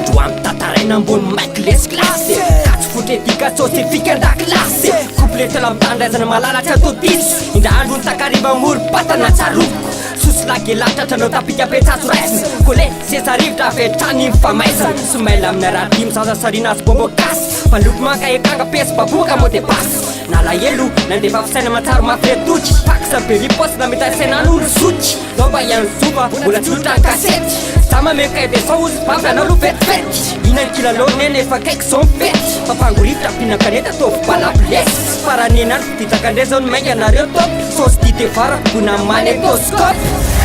andro am tataraina ambony maiky lesy klasy katsy fotetika sosifika andaklasy kopletela mitandrazana malalatra atodiso indra andro ny takariva moro patana tsaroko sosy lagelatra tranao tapika petsaso raisina kole sesarivitra avetrany mifamaisana somaila amin'ny aradimy sasasarina azy bombokasy mpanloko maka ekanga pesy baboaka mo de basy nalahelo nandefa fisaina matsaro mafiretoky paksa be riposina mitasainan'olo sotry nova ihany zova mbola tsy lotra kasety sama meka de saozy pampianao lo vetivety inany kilaloneny efa kaiky zao mifety fampangorivitra mpinakaneta tovy balablesy faranenany ditakandre zao ny mainga anareo top sosy dite vara bona manetoscope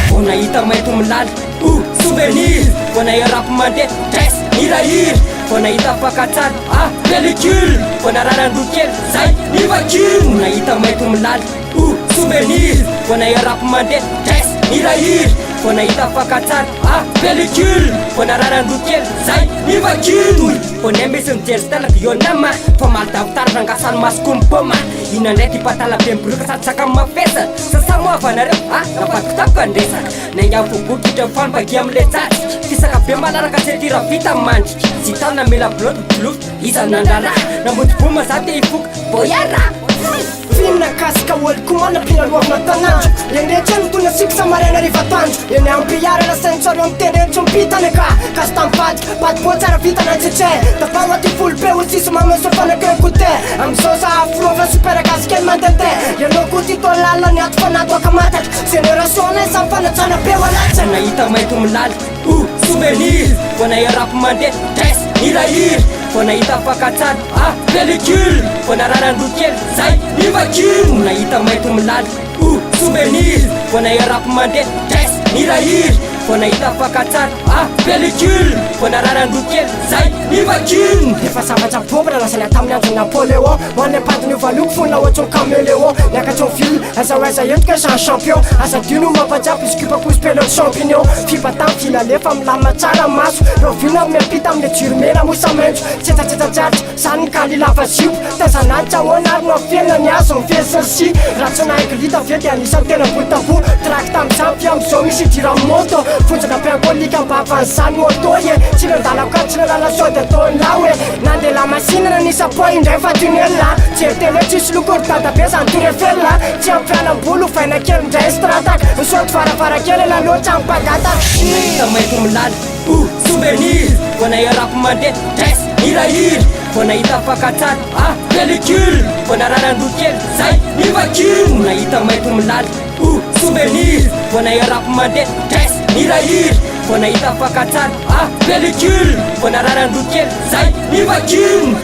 vo nahita maito milala souvenir vo nahe rapy mandeha dres mirahiry vo nahita fakatsara pellicule vo nararandokely zay nivakiny nahita maito milala souvenir vo nahe rapy mandeha dres mirahiry vo nahita fakatsara pellicule vo nararandokely zay nivakiny vo nay misy mijery stalaka ionama fa malidavitara rangasany masoko mipoma inandray ty patala be miboroka sady saka mafesa sasamoavanareo napatokitapoka andresaka nainga foboky hitra mifanibagy amle tsatsy fisaka be malaraka setira vita mandriky sy tana mela bloto bloto izany nandrara nambotiboma za te ifoka boyara Fina kasika olo kumana pinaluavana tanandro Yenretrano tona siku samarena riva tandro Yene ampiara la sensorio mtende chompitane ka Kasi tampati pati potsara vita na tseche Tapanga ti full pe usisu mame sofana ke kute Amsosa afrova supera kasken mandente Yeno kuti to lala ni atfanato akamatak Generazione sampana tsana pe walacha nahita maito milala souvenir vo nahe rapy mandeha dres mirahiry vo nahita fakatsara pellicule vo nararandokely zay nivakiny nahita maito milala souvenir vo nahe rapy mandeha dres mirahiry vo nahita fakatsara pellicule vo nararandokely zay nivakiny Efa zavatra bobra lasany tamin'ny andro Napoléon Moane patiny valoko fona ohatrony caméléon Niakatry ny ville aza oaiza entika sa champion Asa dino mampajapo izy kipakosy pelot champignon Fibatamy filalefa milama tsara maso Rovina miampita amle juromena mosa maintso Tsetsatsetsatsatsy zany kaly lava zipo Tazanatsa hoanary no afiana ny azo mifesiny sy Ratsona eglita vety anisany tena botabo Trakta amizany fi amizao misy idira moto Fonjaka piankolika mbavan'izany moto ye Tsy nandalako tsy nalala sode ataony lawe Nande la masinana nisa po indray fatunella Jeritele tsisy lokortada be zany torefella Tsy ampianam-bolo faina kely ndray estratak Misaoty varavarakely la loatra ampagata nahita maito milala souvenir vo nahe rapy mandeha dres mirahiry vo nahita fakatsara pellicule vo nararandokely zay nivakiny nahita maito milala souvenir vo nahe rapy mandeha dres mirahiry vo nahita fakatsara pellicule vo nararandokely zay nivakiny